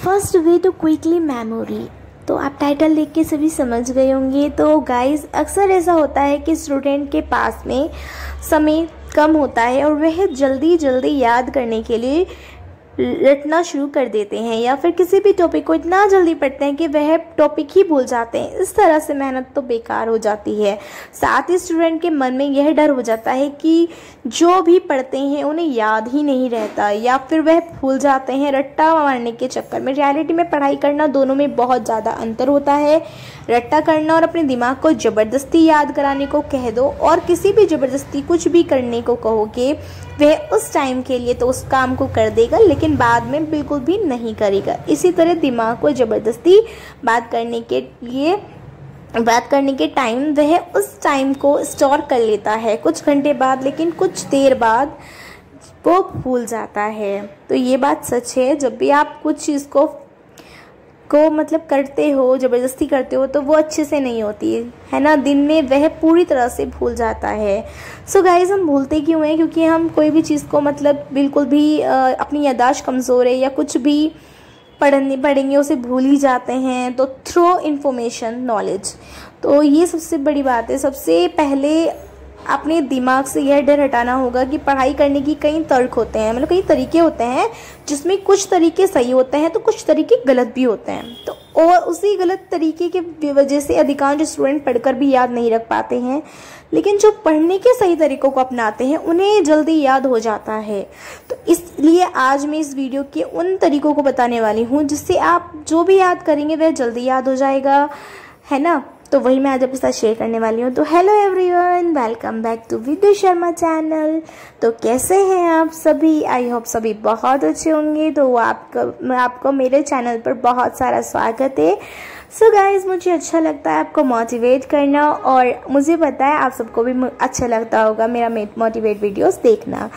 First way to quickly memory. तो आप title देख के सभी समझ गए होंगे। तो गाइस, अक्सर ऐसा होता है कि स्टूडेंट के पास में समय कम होता है और वह जल्दी जल्दी याद करने के लिए रटना शुरू कर देते हैं या फिर किसी भी टॉपिक को इतना जल्दी पढ़ते हैं कि वह टॉपिक ही भूल जाते हैं। इस तरह से मेहनत तो बेकार हो जाती है। साथ ही स्टूडेंट के मन में यह डर हो जाता है कि जो भी पढ़ते हैं उन्हें याद ही नहीं रहता या फिर वह भूल जाते हैं रट्टा मारने के चक्कर में। रियलिटी में पढ़ाई करना दोनों में बहुत ज़्यादा अंतर होता है। रट्टा करना और अपने दिमाग को ज़बरदस्ती याद कराने को कह दो और किसी भी ज़बरदस्ती कुछ भी करने को कहोगे, वह उस टाइम के लिए तो उस काम को कर देगा लेकिन बाद में बिल्कुल भी नहीं करेगा। इसी तरह दिमाग को ज़बरदस्ती बात करने के टाइम वह उस टाइम को स्टोर कर लेता है कुछ घंटे बाद, लेकिन कुछ देर बाद वो भूल जाता है। तो ये बात सच है। जब भी आप कुछ चीज़ को मतलब करते हो, ज़बरदस्ती करते हो, तो वो अच्छे से नहीं होती है ना। दिन में वह पूरी तरह से भूल जाता है। सो गाइज, हम भूलते क्यों हैं? क्योंकि हम कोई भी चीज़ को मतलब बिल्कुल भी अपनी याददाश्त कमज़ोर है या कुछ भी पढ़ेंगे उसे भूल ही जाते हैं। तो थ्रो इन्फॉर्मेशन नॉलेज, तो ये सबसे बड़ी बात है। सबसे पहले अपने दिमाग से यह डर हटाना होगा कि पढ़ाई करने की कई तर्क होते हैं, मतलब कई तरीके होते हैं, जिसमें कुछ तरीके सही होते हैं तो कुछ तरीके गलत भी होते हैं। तो और उसी गलत तरीके की वजह से अधिकांश स्टूडेंट पढ़कर भी याद नहीं रख पाते हैं, लेकिन जो पढ़ने के सही तरीकों को अपनाते हैं उन्हें जल्दी याद हो जाता है। तो इसलिए आज मैं इस वीडियो के उन तरीकों को बताने वाली हूँ जिससे आप जो भी याद करेंगे वह जल्दी याद हो जाएगा, है ना। तो वही मैं आज आपके साथ शेयर करने वाली हूँ। तो hello everyone, welcome back to Vidya Sharma channel. तो कैसे हैं आप सभी? आई होप सभी बहुत अच्छे होंगे। तो आपको मेरे चैनल पर बहुत सारा स्वागत है। सो गाइज, मुझे अच्छा लगता है आपको मोटिवेट करना और मुझे पता है आप सबको भी अच्छा लगता होगा मेरा मोटिवेट वीडियोस देखना।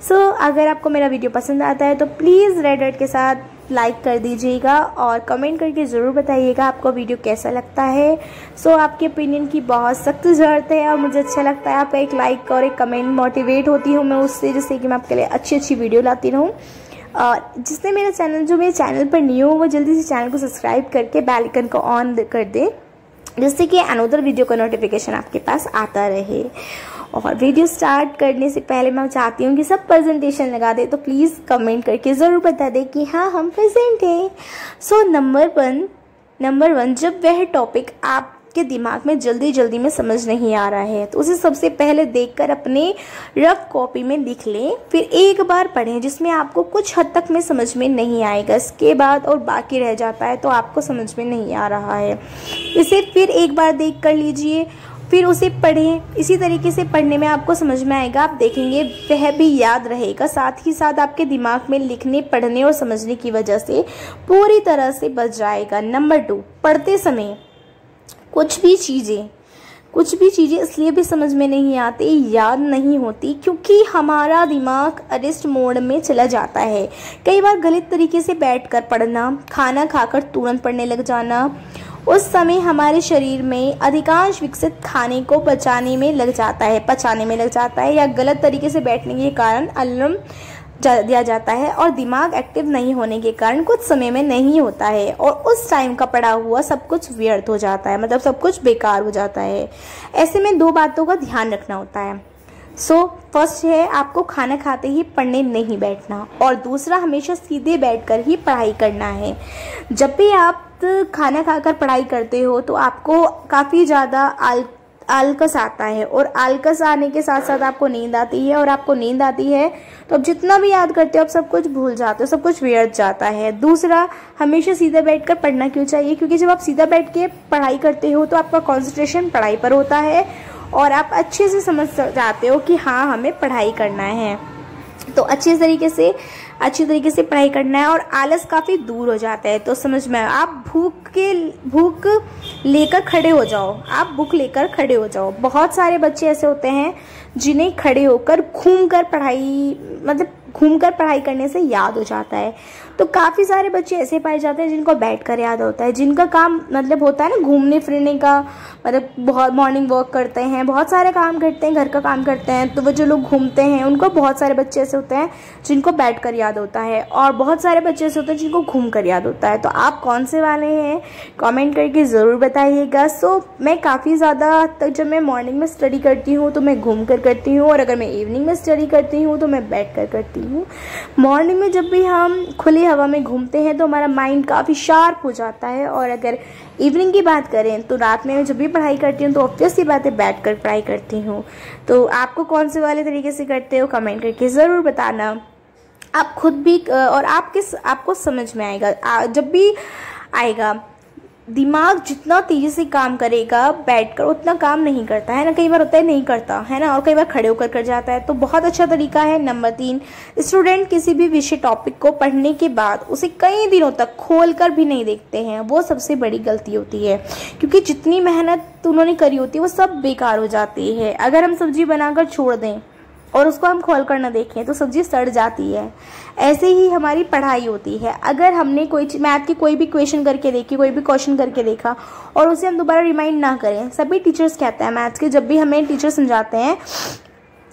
सो अगर आपको मेरा वीडियो पसंद आता है तो प्लीज़ रेड रेड के साथ लाइक कर दीजिएगा और कमेंट करके ज़रूर बताइएगा आपको वीडियो कैसा लगता है। सो आपके ओपिनियन की बहुत सख्त ज़रूरत है और मुझे अच्छा लगता है आपका एक लाइक और एक कमेंट। मोटिवेट होती हूँ मैं उससे, जिससे कि मैं आपके लिए अच्छी अच्छी वीडियो लाती रहूँ। और जिसने मेरे चैनल पर न्यू हो वो जल्दी से चैनल को सब्सक्राइब करके बेल आइकन को ऑन कर दे, जिससे कि अनदर वीडियो का नोटिफिकेशन आपके पास आता रहे। और वीडियो स्टार्ट करने से पहले मैं चाहती हूँ कि सब प्रेजेंटेशन लगा दे, तो प्लीज़ कमेंट करके ज़रूर बता दें कि हाँ हम प्रेजेंट हैं। सो नंबर वन, जब वह टॉपिक आपके दिमाग में जल्दी में समझ नहीं आ रहा है तो उसे सबसे पहले देखकर अपने रफ कॉपी में लिख लें, फिर एक बार पढ़ें जिसमें आपको कुछ हद तक में समझ में नहीं आएगा। इसके बाद और बाकी रह जाता है तो आपको समझ में नहीं आ रहा है, इसे फिर एक बार देख कर लीजिए, फिर उसे पढ़ें। इसी तरीके से पढ़ने में आपको समझ में आएगा, आप देखेंगे वह भी याद रहेगा। साथ ही साथ आपके दिमाग में लिखने, पढ़ने और समझने की वजह से पूरी तरह से बच जाएगा। नंबर 2, पढ़ते समय कुछ भी चीज़ें इसलिए भी समझ में नहीं आती, याद नहीं होती, क्योंकि हमारा दिमाग अरेस्ट मोड में चला जाता है। कई बार गलत तरीके से बैठकर पढ़ना, खाना खाकर तुरंत पढ़ने लग जाना, उस समय हमारे शरीर में अधिकांश विकसित खाने को पचाने में लग जाता है या गलत तरीके से बैठने के कारण अलार्म दिया जाता है और दिमाग एक्टिव नहीं होने के कारण कुछ समय में नहीं होता है और उस टाइम का पढ़ा हुआ सब कुछ व्यर्थ हो जाता है, मतलब सब कुछ बेकार हो जाता है। ऐसे में 2 बातों का ध्यान रखना होता है। फर्स्ट है आपको खाना खाते ही पढ़ने नहीं बैठना और दूसरा हमेशा सीधे बैठकर ही पढ़ाई करना है। जब भी आप खाना खाकर पढ़ाई करते हो तो आपको काफ़ी ज़्यादा आलकस आता है और आलकस आने के साथ साथ आपको नींद आती है और आपको नींद आती है तो अब जितना भी याद करते हो आप सब कुछ भूल जाते हो, सब कुछ व्यर्थ जाता है। दूसरा, हमेशा सीधा बैठकर पढ़ना क्यों चाहिए? क्योंकि जब आप सीधा बैठ के पढ़ाई करते हो तो आपका कंसंट्रेशन पढ़ाई पर होता है और आप अच्छे से समझ जाते हो कि हाँ हमें पढ़ाई करना है, तो अच्छी तरीके से पढ़ाई करना है और आलस काफ़ी दूर हो जाता है। तो समझ में आप भूख लेकर खड़े हो जाओ। बहुत सारे बच्चे ऐसे होते हैं जिन्हें खड़े होकर घूमकर पढ़ाई करने से याद हो जाता है। तो काफ़ी सारे बच्चे ऐसे पाए जाते हैं जिनको बैठकर याद होता है, जिनका काम मतलब होता है ना घूमने फिरने का, मतलब बहुत मॉर्निंग वॉक करते हैं, बहुत सारे काम करते हैं, घर का काम करते हैं, तो वो जो लोग घूमते हैं उनको बहुत सारे बच्चे ऐसे होते हैं जिनको बैठकर याद होता है, और बहुत सारे बच्चे ऐसे होते हैं जिनको घूम कर याद होता है। तो आप कौन से वाले हैं कमेंट करके ज़रूर बताइएगा। सो मैं काफ़ी ज़्यादा तक जब मैं मॉर्निंग में स्टडी करती हूँ तो मैं घूम कर करती हूँ, और अगर मैं इवनिंग में स्टडी करती हूँ तो मैं बैठ कर करती हूँ। मॉर्निंग में जब भी हम खुली हवा में घूमते हैं तो हमारा माइंड काफ़ी शार्प हो जाता है, और अगर इवनिंग की बात करें तो रात में जब भी पढ़ाई करती हूँ तो ऑब्वियस सी बात है बैठ कर पढ़ाई करती हूँ। तो आपको कौन से वाले तरीके से करते हो कमेंट करके ज़रूर बताना। आप खुद भी और आपको समझ में आएगा, जब भी आएगा। दिमाग जितना तेज़ी से काम करेगा बैठकर उतना काम नहीं करता है ना, कई बार होता है नहीं करता है ना, और कई बार खड़े होकर कर जाता है। तो बहुत अच्छा तरीका है। नंबर 3, स्टूडेंट किसी भी विषय टॉपिक को पढ़ने के बाद उसे कई दिनों तक खोलकर भी नहीं देखते हैं, वो सबसे बड़ी गलती होती है, क्योंकि जितनी मेहनत उन्होंने करी होती है वो सब बेकार हो जाती है। अगर हम सब्जी बनाकर छोड़ दें और उसको हम खोल कर ना देखें तो सब्जी सड़ जाती है। ऐसे ही हमारी पढ़ाई होती है। अगर हमने कोई मैथ की कोई भी क्वेश्चन करके देखी, कोई भी क्वेश्चन करके देखा और उसे हम दोबारा रिमाइंड ना करें, सभी टीचर्स कहते हैं मैथ्स के, जब भी हमें टीचर समझाते हैं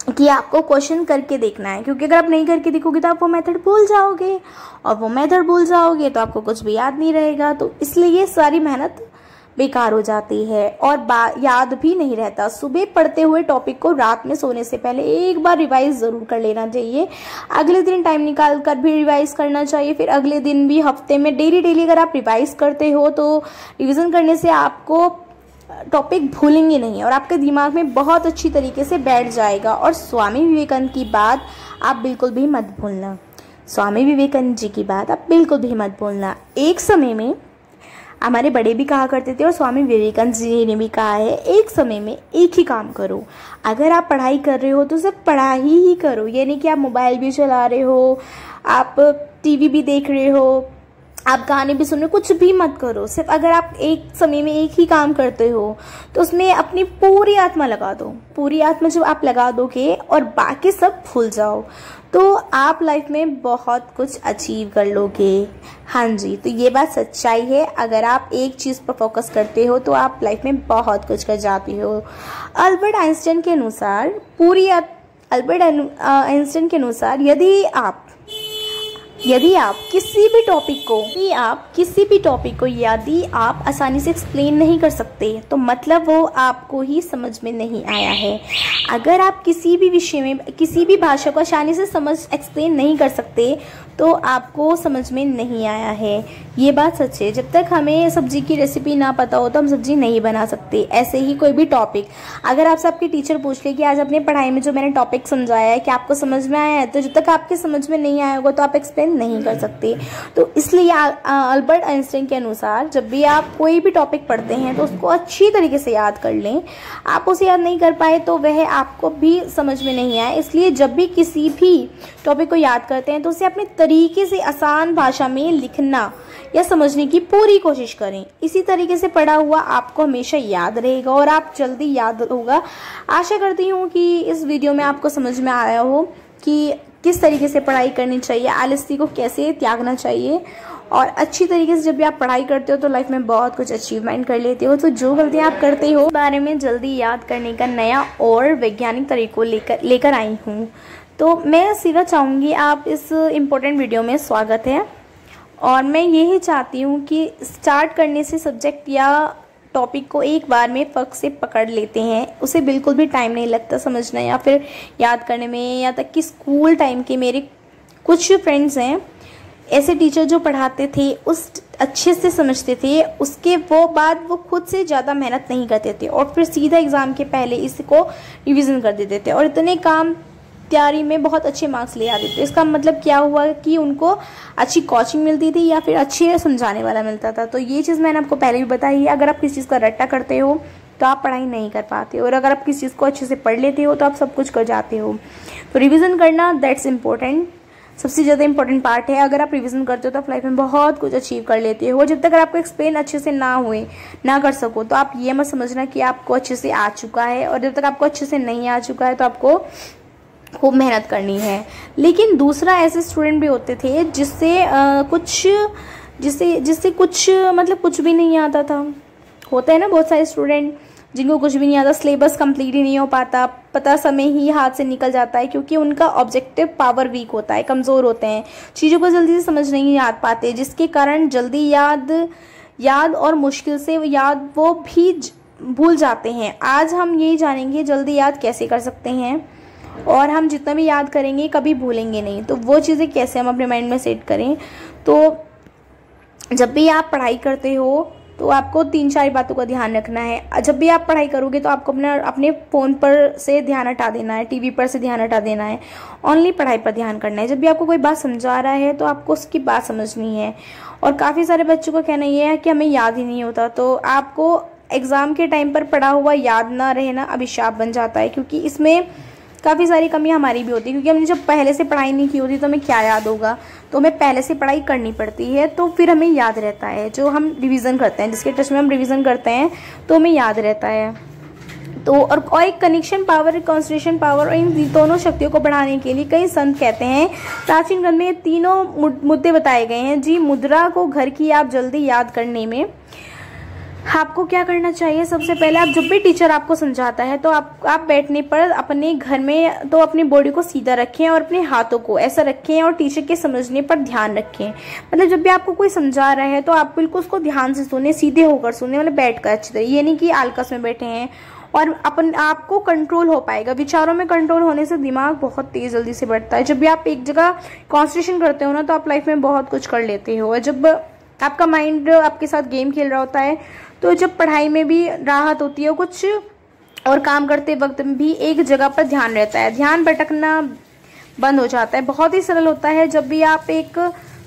कि आपको क्वेश्चन करके देखना है, क्योंकि अगर आप नहीं करके देखोगे तो आप वो मेथड भूल जाओगे, और वो मेथड भूल जाओगे तो आपको कुछ भी याद नहीं रहेगा। तो इसलिए ये सारी मेहनत बेकार हो जाती है और याद भी नहीं रहता। सुबह पढ़ते हुए टॉपिक को रात में सोने से पहले एक बार रिवाइज ज़रूर कर लेना चाहिए। अगले दिन टाइम निकाल कर भी रिवाइज करना चाहिए, फिर अगले दिन भी, हफ्ते में डेली अगर आप रिवाइज करते हो तो रिविज़न करने से आपको टॉपिक भूलेंगे नहीं और आपके दिमाग में बहुत अच्छी तरीके से बैठ जाएगा। और स्वामी विवेकानंद की बात आप बिल्कुल भी मत भूलना, स्वामी विवेकानंद जी की बात आप बिल्कुल भी मत भूलना। एक समय में हमारे बड़े भी कहा करते थे और स्वामी विवेकानंद जी ने भी कहा है, एक समय में एक ही काम करो। अगर आप पढ़ाई कर रहे हो तो सिर्फ पढ़ाई ही करो, ये नहीं कि आप मोबाइल भी चला रहे हो, आप टीवी भी देख रहे हो, आप गाने भी सुन रहे हो, कुछ भी मत करो। सिर्फ अगर आप एक समय में एक ही काम करते हो तो उसमें अपनी पूरी आत्मा लगा दो। पूरी आत्मा जब आप लगा दोगे और बाकी सब भूल जाओ तो आप लाइफ में बहुत कुछ अचीव कर लोगे। हाँ जी, तो ये बात सच्चाई है। अगर आप एक चीज़ पर फोकस करते हो तो आप लाइफ में बहुत कुछ कर जाती हो। अल्बर्ट आइंस्टाइन के अनुसार यदि आप किसी भी टॉपिक को यदि आप आसानी से एक्सप्लेन नहीं कर सकते तो मतलब वो आपको ही समझ में नहीं आया है। अगर आप किसी भी विषय में किसी भी भाषा को आसानी से एक्सप्लेन नहीं कर सकते तो आपको समझ में नहीं आया है। ये बात सच है। जब तक हमें सब्जी की रेसिपी ना पता हो तो हम सब्जी नहीं बना सकते। ऐसे ही कोई भी टॉपिक अगर आपसे आपके टीचर पूछ ले कि आज अपने पढ़ाई में जो मैंने टॉपिक समझाया है कि आपको समझ में आया है, तो जब तक आपके समझ में नहीं आया होगा तो आप एक्सप्लेन नहीं कर सकते। तो इसलिए अल्बर्ट आइंस्टाइन के अनुसार जब भी आप कोई भी टॉपिक पढ़ते हैं तो उसको अच्छी तरीके से याद कर लें। आप उसे याद नहीं कर पाए तो वह आपको भी समझ में नहीं आए, इसलिए जब भी किसी भी टॉपिक को याद करते हैं तो उसे अपने तरीके से आसान भाषा में लिखना या समझने की पूरी कोशिश करें। इसी तरीके से पढ़ा हुआ आपको हमेशा याद रहेगा और आप जल्दी याद होगा। आशा करती हूँ कि इस वीडियो में आपको समझ में आया हो कि किस तरीके से पढ़ाई करनी चाहिए, आलसी को कैसे त्यागना चाहिए, और अच्छी तरीके से जब भी आप पढ़ाई करते हो तो लाइफ में बहुत कुछ अचीवमेंट कर लेते हो। तो जो गलतियाँ आप करते हो इस बारे में जल्दी याद करने का नया और वैज्ञानिक तरीकों लेकर आई हूँ। तो मैं सीधा चाहूँगी आप इस इम्पोर्टेंट वीडियो में स्वागत है, और मैं यही चाहती हूँ कि स्टार्ट करने से सब्जेक्ट या टॉपिक को एक बार में फर्क से पकड़ लेते हैं, उसे बिल्कुल भी टाइम नहीं लगता समझना या फिर याद करने में। यहाँ तक कि स्कूल टाइम के मेरे कुछ फ्रेंड्स हैं ऐसे टीचर जो पढ़ाते थे उस अच्छे से समझते थे, उसके बाद वो खुद से ज़्यादा मेहनत नहीं करते थे और फिर सीधा एग्ज़ाम के पहले इसको रिवीजन कर देते थे और इतने काम तैयारी में बहुत अच्छे मार्क्स ले आते थे। इसका मतलब क्या हुआ कि उनको अच्छी कोचिंग मिलती थी या फिर अच्छे समझाने वाला मिलता था। तो ये चीज़ मैंने आपको पहले भी बताई है। अगर आप किसी चीज़ का रट्टा करते हो तो आप पढ़ाई नहीं कर पाते, और अगर आप किसी चीज़ को अच्छे से पढ़ लेते हो तो आप सब कुछ कर जाते हो। तो रिविज़न करना दैट्स इम्पोर्टेंट, सबसे ज़्यादा इंपॉर्टेंट पार्ट है। अगर आप रिवीजन करते हो तो आप लाइफ में बहुत कुछ अचीव कर लेते हो। जब तक आपको एक्सप्लेन अच्छे से ना कर सको तो आप ये मत समझना कि आपको अच्छे से आ चुका है, और जब तक आपको अच्छे से नहीं आ चुका है तो आपको खूब मेहनत करनी है। लेकिन दूसरा ऐसे स्टूडेंट भी होते थे जिससे कुछ मतलब कुछ भी नहीं आता था। होता है ना बहुत सारे स्टूडेंट जिनको कुछ भी नहीं आता, सिलेबस कंप्लीट ही नहीं हो पाता, पता समय ही हाथ से निकल जाता है क्योंकि उनका ऑब्जेक्टिव पावर वीक होता है, कमज़ोर होते हैं, चीज़ों को जल्दी से समझ नहीं याद पाते, जिसके कारण जल्दी याद और मुश्किल से याद वो भी भूल जाते हैं। आज हम यही जानेंगे जल्दी याद कैसे कर सकते हैं, और हम जितना भी याद करेंगे कभी भूलेंगे नहीं। तो वो चीज़ें कैसे हम अपने माइंड में सेट करें। तो जब भी आप पढ़ाई करते हो तो आपको 3-4 बातों का ध्यान रखना है। जब भी आप पढ़ाई करोगे तो आपको अपने फ़ोन पर से ध्यान हटा देना है, टीवी पर से ध्यान हटा देना है, ओनली पढ़ाई पर ध्यान करना है। जब भी आपको कोई बात समझा रहा है तो आपको उसकी बात समझनी है। और काफ़ी सारे बच्चों का कहना ये है कि हमें याद ही नहीं होता, तो आपको एग्ज़ाम के टाइम पर पढ़ा हुआ याद ना रहना अभिशाप बन जाता है, क्योंकि इसमें काफ़ी सारी कमियां हमारी भी होती है। क्योंकि हमने जब पहले से पढ़ाई नहीं की होती तो हमें क्या याद होगा, तो हमें पहले से पढ़ाई करनी पड़ती है, तो फिर हमें याद रहता है। जो हम रिवीजन करते हैं, जिसके टच में हम रिवीजन करते हैं तो हमें याद रहता है। तो और एक कनेक्शन पावर, कंसंट्रेशन पावर और इन दोनों शक्तियों को बढ़ाने के लिए कई संत कहते हैं, प्राचीन ग्रंथ में तीनों मुद्दे बताए गए हैं जी। मुद्रा को घर की आप जल्दी याद करने में आपको क्या करना चाहिए। सबसे पहले आप जब भी टीचर आपको समझाता है तो आप बैठने पर अपने घर में तो अपनी बॉडी को सीधा रखें और अपने हाथों को ऐसा रखें और टीचर के समझने पर ध्यान रखें। मतलब जब भी आपको कोई समझा रहा है तो आप बिल्कुल उसको ध्यान से सुने, सीधे होकर सुने, मतलब बैठकर अच्छी तरह, ये नहीं कि आलकस में बैठे हैं। और आपको कंट्रोल हो पाएगा। विचारों में कंट्रोल होने से दिमाग बहुत तेज जल्दी से बढ़ता है। जब भी आप एक जगह कॉन्सेंट्रेशन करते हो ना तो आप लाइफ में बहुत कुछ कर लेते हो। जब आपका माइंड आपके साथ गेम खेल रहा होता है तो जब पढ़ाई में भी राहत होती है, कुछ और काम करते वक्त भी एक जगह पर ध्यान रहता है, ध्यान भटकना बंद हो जाता है। बहुत ही सरल होता है जब भी आप एक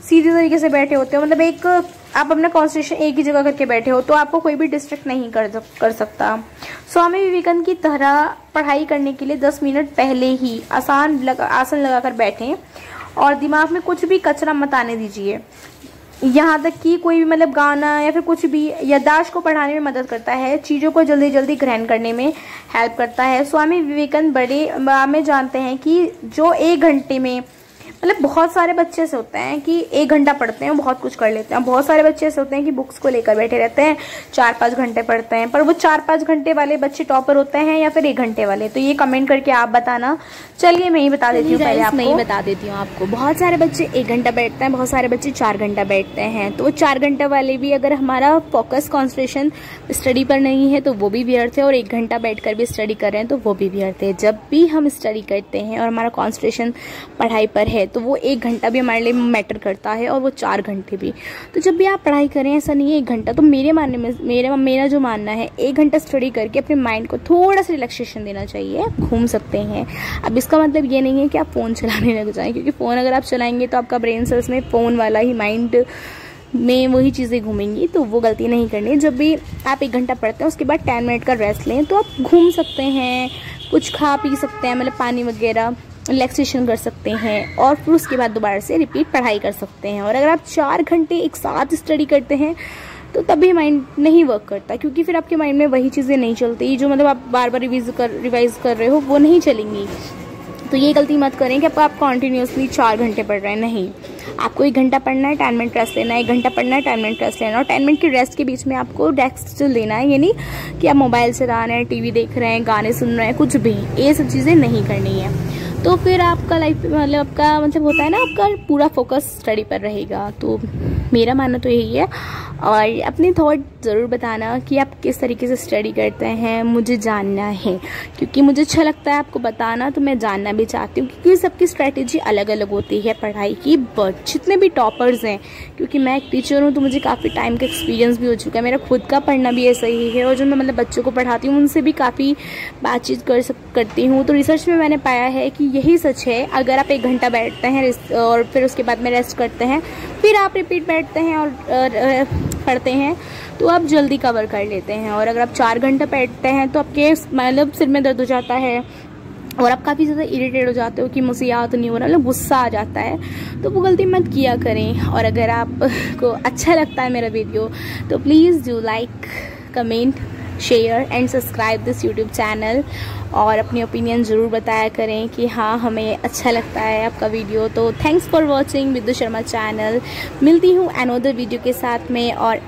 सीधे तरीके से बैठे होते हो, मतलब एक आप अपना कॉन्सेंट्रेशन एक ही जगह करके बैठे हो तो आपको कोई भी डिस्ट्रैक्ट नहीं कर सकता। स्वामी विवेकानंद की तरह पढ़ाई करने के लिए 10 मिनट पहले ही आसन लगाकर बैठें और दिमाग में कुछ भी कचरा मत आने दीजिए। यहाँ तक कि कोई भी मतलब गाना या फिर कुछ भी याददाश्त को बढ़ाने में मदद करता है, चीज़ों को जल्दी जल्दी ग्रहण करने में हेल्प करता है। स्वामी विवेकानंद बड़े में जानते हैं कि जो 1 घंटे में, मतलब बहुत सारे बच्चे ऐसे होते हैं कि 1 घंटा पढ़ते हैं, बहुत कुछ कर लेते हैं। बहुत सारे बच्चे ऐसे होते हैं कि बुक्स को लेकर बैठे रहते हैं, 4-5 घंटे पढ़ते हैं। पर वो 4-5 घंटे वाले बच्चे टॉपर होते हैं या फिर 1 घंटे वाले, तो ये कमेंट करके आप बताना। चलिए मैं ही बता देती हूँ, पहले मैं ही बता देती हूँ आपको। बहुत सारे बच्चे 1 घंटा बैठते हैं, बहुत सारे बच्चे 4 घंटा बैठते हैं। तो 4 घंटे वाले भी, अगर हमारा फोकस कॉन्सेंट्रेशन स्टडी पर नहीं है तो वो भी व्यर्थ है, और 1 घंटा बैठकर भी स्टडी कर रहे हैं तो वो भी व्यर्थ है। जब भी हम स्टडी करते हैं और हमारा कॉन्सेंट्रेशन पढ़ाई पर है तो वो 1 घंटा भी हमारे लिए मैटर करता है और वो 4 घंटे भी। तो जब भी आप पढ़ाई करें, ऐसा नहीं है 1 घंटा, तो मेरे मानने में मेरा जो मानना है 1 घंटा स्टडी करके अपने माइंड को थोड़ा सा रिलैक्सेशन देना चाहिए। घूम सकते हैं। अब इसका मतलब ये नहीं है कि आप फ़ोन चलाने लग जाएं, क्योंकि फ़ोन अगर आप चलाएंगे तो आपका ब्रेन सेल्स में फ़ोन वाला ही माइंड में वही चीज़ें घूमेंगी, तो वो गलती नहीं करनी है। जब भी आप 1 घंटा पढ़ते हैं उसके बाद 10 मिनट का रेस्ट लें, तो आप घूम सकते हैं, कुछ खा पी सकते हैं, मतलब पानी वगैरह, रिलैक्सेशन कर सकते हैं, और फिर उसके बाद दोबारा से रिपीट पढ़ाई कर सकते हैं। और अगर आप 4 घंटे एक साथ स्टडी करते हैं तो तभी माइंड नहीं वर्क करता, क्योंकि फिर आपके माइंड में वही चीज़ें नहीं चलती जो मतलब आप बार बार रिवाइज कर रहे हो, वो नहीं चलेंगी। तो ये गलती मत करें कि आप कॉन्टीन्यूसली 4 घंटे पढ़ रहे हैं। नहीं, आपको 1 घंटा पढ़ना है, 10 मिनट रेस्ट लेना है, 1 घंटा पढ़ना है, 10 मिनट रेस्ट लेना है, और 10 मिनट की रेस्ट के बीच में आपको रेस्ट लेना है। यानी कि आप मोबाइल चला रहे हैं, टीवी देख रहे हैं, गाने सुन रहे हैं, कुछ भी, ये सब चीज़ें नहीं करनी है। तो फिर आपका लाइफ मतलब आपका मतलब होता है ना, आपका पूरा फोकस स्टडी पर रहेगा। तो मेरा मानना तो यही है। और अपने थॉट ज़रूर बताना कि आप किस तरीके से स्टडी करते हैं, मुझे जानना है, क्योंकि मुझे अच्छा लगता है आपको बताना, तो मैं जानना भी चाहती हूँ, क्योंकि सबकी स्ट्रैटेजी अलग अलग होती है पढ़ाई की। बट जितने भी टॉपर्स हैं, क्योंकि मैं एक टीचर हूँ तो मुझे काफ़ी टाइम का एक्सपीरियंस भी हो चुका है, मेरा खुद का पढ़ना भी ऐसा ही है, और जो मैं मतलब बच्चों को पढ़ाती हूँ उनसे भी काफ़ी बातचीत करती हूँ। तो रिसर्च में मैंने पाया है कि यही सच है, अगर आप 1 घंटा बैठते हैं और फिर उसके बाद में रेस्ट करते हैं, फिर आप रिपीट बैठते हैं और पढ़ते हैं, तो आप जल्दी कवर कर लेते हैं। और अगर आप 4 घंटे बैठते हैं तो आपके मतलब सिर में दर्द हो जाता है और आप काफ़ी ज़्यादा इरिटेट हो जाते हो कि मुझे याद नहीं हो रहा, मतलब गुस्सा आ जाता है। तो वो गलती मत किया करें। और अगर आपको अच्छा लगता है मेरा वीडियो तो please do like, comment share and subscribe this YouTube channel. और अपनी ओपिनियन ज़रूर बताया करें कि हाँ हमें अच्छा लगता है आपका वीडियो। तो thanks for watching Viddu Sharma channel. मिलती हूँ अनदर वीडियो के साथ में और